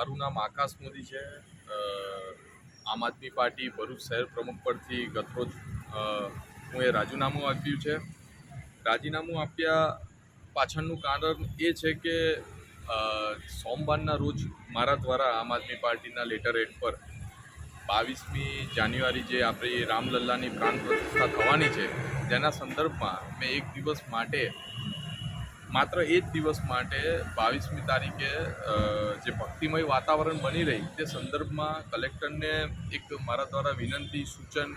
મારું નામ આકાશ મોદી છે. આમ આદમી પાર્ટી ભરૂચ શહેર પ્રમુખ પરથી ગતરોજ હું રાજીનામું આપ્યું છે. રાજીનામું આપ્યા પાછળનું કારણ એ છે કે સોમવારના રોજ મારા દ્વારા આમ આદમી પાર્ટીના લેટર હેડ પર 22મી જાન્યુઆરી જે આપણી રામલલ્લાની પ્રાણ પ્રતિષ્ઠા થવાની છે તેના સંદર્ભમાં મેં એક દિવસ માટે માત્ર એ જ દિવસ માટે 22મી તારીખે જે ભક્તિમય વાતાવરણ બની રહી તે સંદર્ભમાં કલેક્ટરને એક મારા દ્વારા વિનંતી સૂચન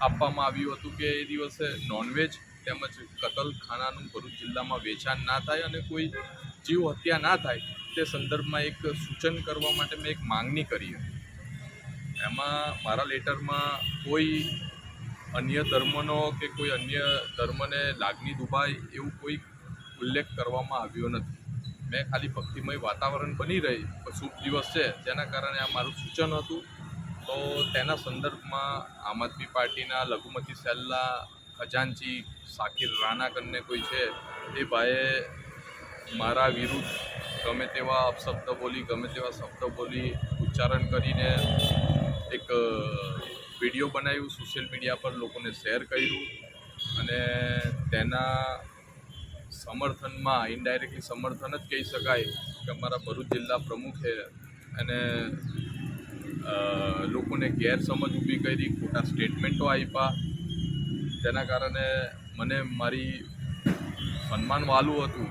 આપવામાં આવ્યું હતું કે એ દિવસે નોનવેજ તેમજ કતલખાનાનું ભરૂચ જિલ્લામાં વેચાણ ના થાય અને કોઈ જીવ હત્યા ના થાય તે સંદર્ભમાં એક સૂચન કરવા માટે મેં એક માંગણી કરી હતી. એમાં મારા લેટરમાં કોઈ અન્ય ધર્મનો કે કોઈ અન્ય ધર્મને લાગણી દુભાય એવું કોઈ ઉલ્લેખ કરવામાં આવ્યો નથી. મેં ખાલી ભક્તિમય વાતાવરણ બની રહી શુભ દિવસ છે જેના કારણે આ મારું સૂચન હતું. તો તેના સંદર્ભમાં આમ આદમી પાર્ટીના લઘુમતી સેલના ખજાનચી શાકિર રાણા કરીને કોઈ છે એ ભાઈએ મારા વિરુદ્ધ ગમે તેવા અપશબ્દ બોલી ગમે તેવા શબ્દ બોલી ઉચ્ચારણ કરીને એક વિડીયો બનાવ્યું, સોશિયલ મીડિયા પર લોકોને શેર કર્યું અને તેના સમર્થનમાં ઇનડાયરેક્ટલી સમર્થન જ કહી શકાય કે અમારા ભરૂચ જિલ્લા પ્રમુખે અને લોકોને ગેરસમજ ઊભી કરી, ખોટા સ્ટેટમેન્ટો આપ્યા. તેના કારણે મને મારી સન્માન વાલું હતું,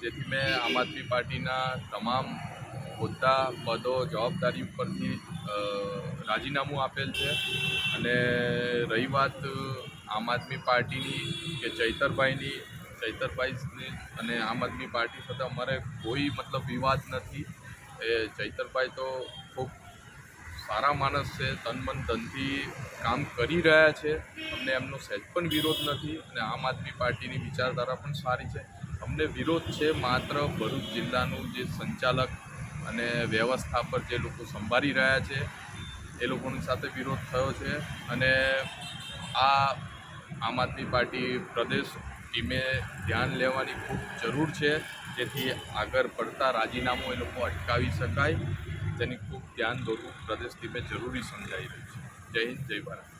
જેથી મેં આમ આદમી પાર્ટીના તમામ હોદ્દા પદો જવાબદારી ઉપરથી રાજીનામું આપેલ છે. અને રહી વાત આમ આદમી પાર્ટીની કે ચૈતરભાઈની અને આમ આદમી પાર્ટી સાથે અમારે કોઈ મતલબ વિવાદ નથી. એ ચૈતરભાઈ તો ખૂબ સારા માણસ છે, તન મન ધનથી કામ કરી રહ્યા છે. અમને એમનો સહેજ પણ વિરોધ નથી અને આમ આદમી પાર્ટીની વિચારધારા પણ સારી છે. અમને વિરોધ છે માત્ર ભરૂચ જિલ્લાનું જે સંચાલક અને વ્યવસ્થા પર જે લોકો સંભાળી રહ્યા છે એ લોકોની સાથે વિરોધ થયો છે. અને આ આમ આદમી પાર્ટી પ્રદેશ ટીમે ધ્યાન લેવાની ખૂબ જરૂર છે, જેથી આગળ પડતા રાજીનામું એ લોકો અટકાવી શકાય. તેની ખૂબ ધ્યાન દોરવું પ્રદેશ ટીમે જરૂરી સમજાઈ રહ્યું છે. જય હિન્દ, જય ભારત.